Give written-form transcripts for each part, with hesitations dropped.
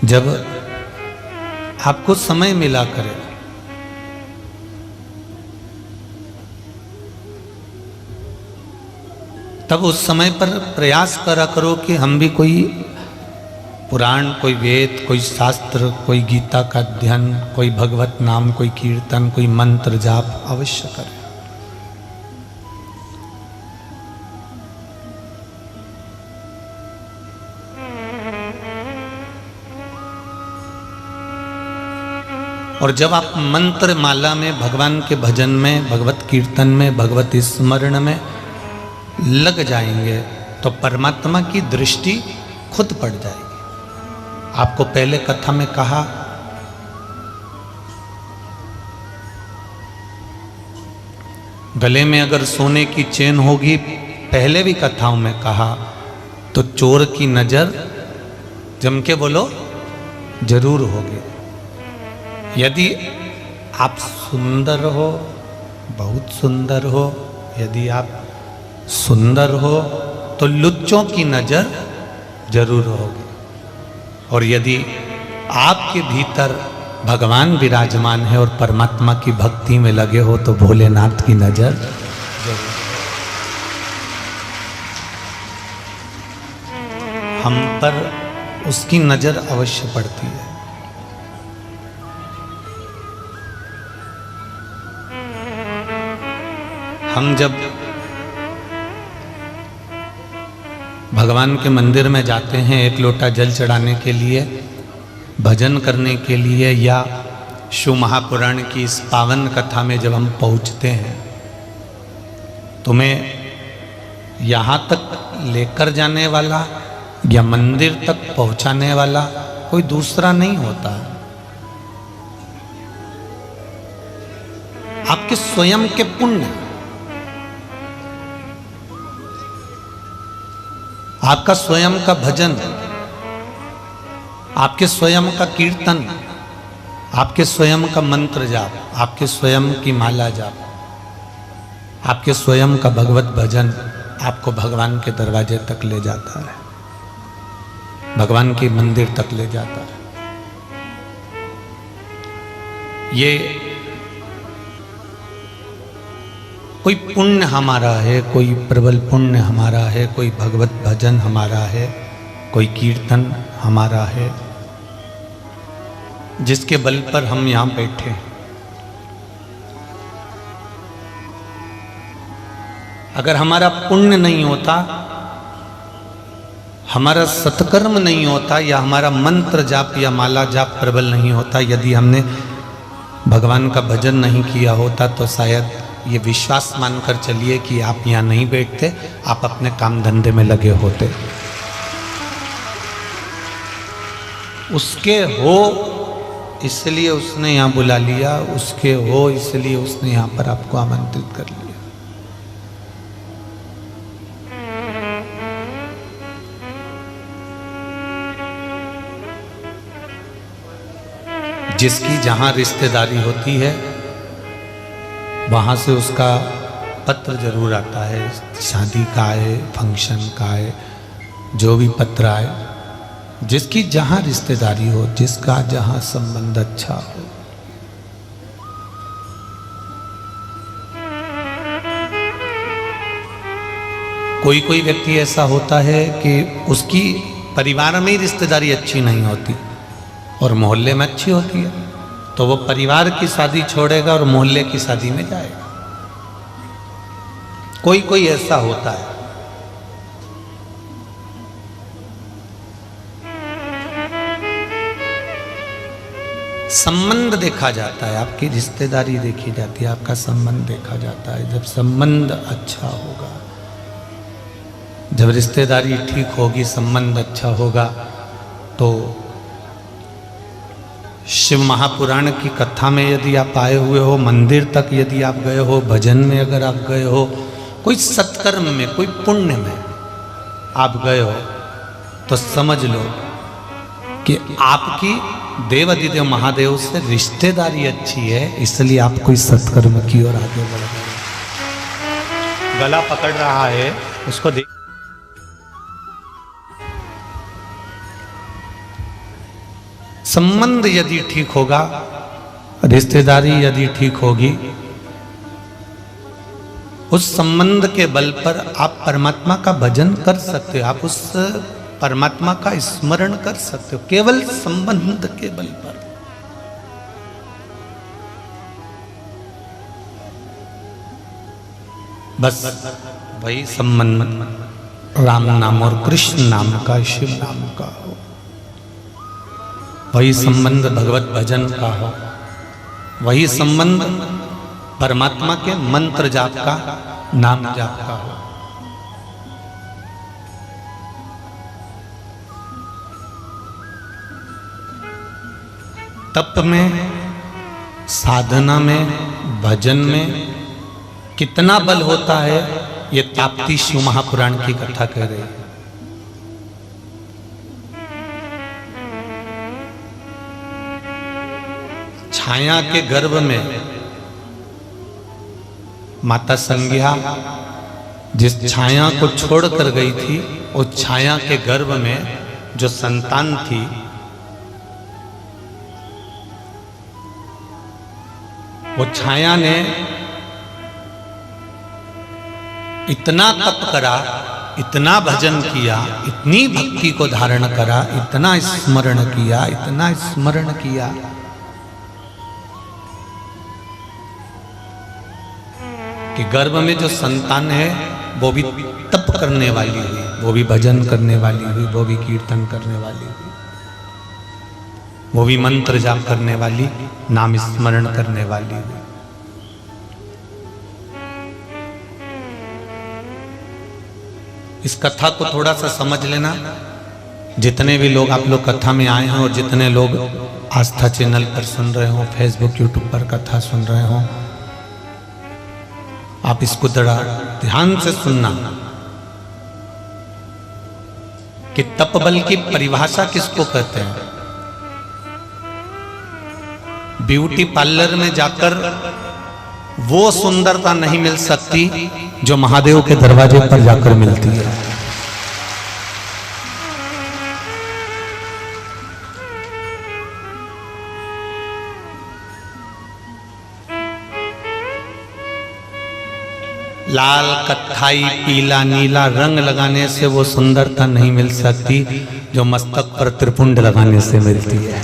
जब आपको समय मिला करे तब उस समय पर प्रयास करा करो कि हम भी कोई पुराण, कोई वेद, कोई शास्त्र, कोई गीता का अध्ययन, कोई भगवत नाम, कोई कीर्तन, कोई मंत्र जाप अवश्य करें। और जब आप मंत्र माला में, भगवान के भजन में, भगवत कीर्तन में, भगवत स्मरण में लग जाएंगे तो परमात्मा की दृष्टि खुद पड़ जाएगी। आपको पहले कथा में कहा, गले में अगर सोने की चेन होगी, पहले भी कथाओं में कहा, तो चोर की नजर जम के बोलो जरूर होगी। यदि आप सुंदर हो, बहुत सुंदर हो, यदि आप सुंदर हो तो लुच्चों की नजर जरूर होगी। और यदि आपके भीतर भगवान विराजमान है और परमात्मा की भक्ति में लगे हो तो भोलेनाथ की नजर जरूर। हम पर उसकी नजर अवश्य पड़ती है। हम जब भगवान के मंदिर में जाते हैं एक लोटा जल चढ़ाने के लिए, भजन करने के लिए, या शिव महापुराण की इस पावन कथा में जब हम पहुंचते हैं, तुम्हें यहाँ तक लेकर जाने वाला या मंदिर तक पहुंचाने वाला कोई दूसरा नहीं होता। आपके स्वयं के पुण्य, आपका स्वयं का भजन, आपके स्वयं का कीर्तन, आपके स्वयं का मंत्र जाप, आपके स्वयं की माला जाप, आपके स्वयं का भगवत भजन आपको भगवान के दरवाजे तक ले जाता है, भगवान के मंदिर तक ले जाता है। ये कोई पुण्य हमारा है, कोई प्रबल पुण्य हमारा है, कोई भगवत भजन हमारा है, कोई कीर्तन हमारा है, जिसके बल पर हम यहाँ बैठे हैं। अगर हमारा पुण्य नहीं होता, हमारा सत्कर्म नहीं होता, या हमारा मंत्र जाप या माला जाप प्रबल नहीं होता, यदि हमने भगवान का भजन नहीं किया होता, तो शायद ये विश्वास मानकर चलिए कि आप यहाँ नहीं बैठते, आप अपने काम धंधे में लगे होते। उसके हो इसलिए उसने यहाँ बुला लिया, उसके हो इसलिए उसने यहाँ पर आपको आमंत्रित कर लिया। जिसकी जहां रिश्तेदारी होती है वहाँ से उसका पत्र जरूर आता है, शादी का आए, फंक्शन का आए, जो भी पत्र आए, जिसकी जहाँ रिश्तेदारी हो, जिसका जहाँ संबंध अच्छा हो। कोई कोई व्यक्ति ऐसा होता है कि उसकी परिवार में ही रिश्तेदारी अच्छी नहीं होती और मोहल्ले में अच्छी होती है, तो वो परिवार की शादी छोड़ेगा और मोहल्ले की शादी में जाएगा। कोई कोई ऐसा होता है। संबंध देखा जाता है, आपकी रिश्तेदारी देखी जाती है, आपका संबंध देखा जाता है। जब संबंध अच्छा होगा, जब रिश्तेदारी ठीक होगी, संबंध अच्छा होगा, तो शिव महापुराण की कथा में यदि आप आए हुए हो, मंदिर तक यदि आप गए हो, भजन में अगर आप गए हो, कोई सत्कर्म में, कोई पुण्य में आप गए हो, तो समझ लो कि आपकी देवाधिदेव महादेव से रिश्तेदारी अच्छी है, इसलिए आप कोई सत्कर्म की ओर आगे बढ़ रहे। गला पकड़ रहा है, उसको देख। संबंध यदि ठीक होगा, रिश्तेदारी यदि ठीक होगी, उस संबंध के बल पर आप परमात्मा का भजन कर सकते हो, आप उस परमात्मा का स्मरण कर सकते हो केवल संबंध के बल पर। बस वही संबंध राम नाम और कृष्ण नाम का, शिव नाम का हो, वही संबंध भगवत भजन का हो, वही संबंध परमात्मा के मंत्र जाप का, नाम जाप का हो। तप में, साधना में, भजन में कितना बल होता है, ये ताप्ती शिव महापुराण की कथा कह रही है। छाया के गर्भ में माता संज्ञा जिस छाया को छोड़कर गई थी, उस छाया के गर्भ में जो संतान थी, वो छाया ने इतना तप करा, इतना भजन किया, इतनी भक्ति को धारण करा, इतना स्मरण किया, इतना स्मरण किया कि गर्भ में जो संतान है वो भी तप करने वाली हुई, वो भी भजन करने वाली हुई, वो भी कीर्तन करने वाली हुई, वो भी मंत्र जाप करने वाली, नाम स्मरण करने वाली हुई। इस कथा को थोड़ा सा समझ लेना। जितने भी लोग आप लोग कथा में आए हैं और जितने लोग आस्था चैनल पर सुन रहे हो, फेसबुक यूट्यूब पर कथा सुन रहे हो, आप इसको जरा ध्यान से सुनना कि तप बल की परिभाषा किसको कहते हैं। ब्यूटी पार्लर में जाकर वो सुंदरता नहीं मिल सकती जो महादेव के दरवाजे पर जाकर मिलती है। लाल, कत्थाई, पीला, नीला रंग लगाने से वो सुंदरता नहीं मिल सकती जो मस्तक पर त्रिपुंड लगाने से मिलती है।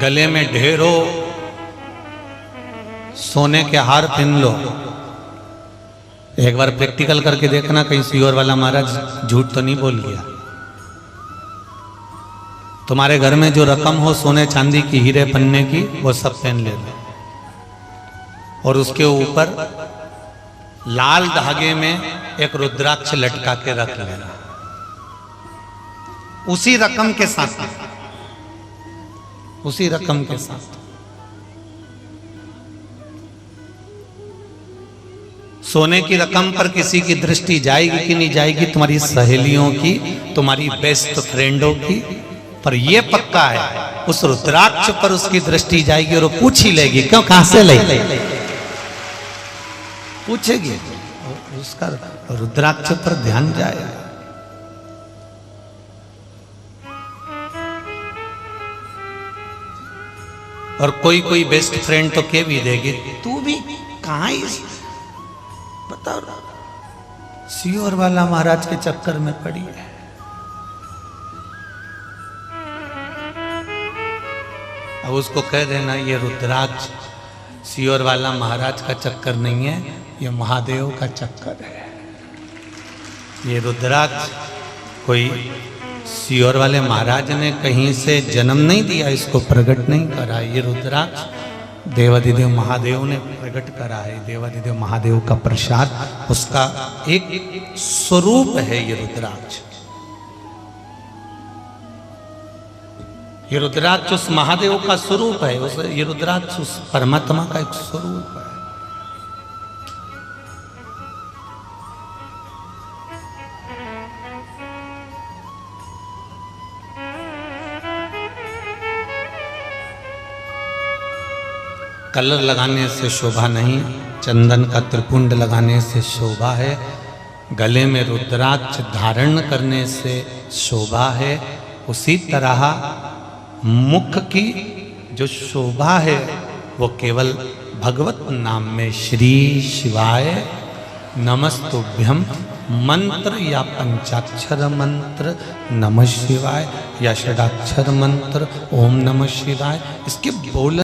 गले में ढेरों सोने के हार पहन लो, एक बार प्रैक्टिकल करके देखना कहीं सीहोर वाला महाराज झूठ तो नहीं बोल गया। तुम्हारे घर में जो रकम हो सोने चांदी की, हीरे पन्ने की, वो सब पहन लेना और उसके ऊपर लाल धागे में एक रुद्राक्ष लटका के रख लेना, उसी रकम के साथ, उसी रकम के साथ। सोने की रकम पर किसी की दृष्टि जाएगी कि नहीं जाएगी, तुम्हारी सहेलियों की, तुम्हारी बेस्ट फ्रेंडों की, पर यह पक्का है उस रुद्राक्ष पर उसकी दृष्टि जाएगी और वो पूछ ही लेगी, क्यों, कहां से ले, पूछेगी, उसका रुद्राक्ष पर ध्यान जाएगा। और कोई कोई बेस्ट फ्रेंड तो कह भी देगी, तू भी कहां इस बताओ सीहोर वाला महाराज के चक्कर में पड़ी है। अब उसको कह देना ये रुद्राक्ष सीहोर वाला महाराज का चक्कर नहीं है, ये महादेव का चक्कर है। ये रुद्राक्ष कोई सीहोर वाले महाराज ने कहीं से जन्म नहीं दिया, इसको प्रकट नहीं करा। ये रुद्राक्ष देवाधिदेव महादेव ने प्रकट करा है। देवाधिदेव महादेव का प्रसाद, उसका एक स्वरूप है ये रुद्राक्ष। ये रुद्राक्ष उस महादेव का स्वरूप है, ये रुद्राक्ष उस परमात्मा का एक स्वरूप है। कलर लगाने से शोभा नहीं, चंदन का त्रिपुंड लगाने से शोभा है, गले में रुद्राक्ष धारण करने से शोभा है। उसी तरह मुख की जो शोभा है वो केवल भगवत नाम में श्री शिवाय नमस्तुभ्यम मंत्र या पंचाक्षर मंत्र नमः शिवाय या षडाक्षर मंत्र ओम नमः शिवाय, इसके बोल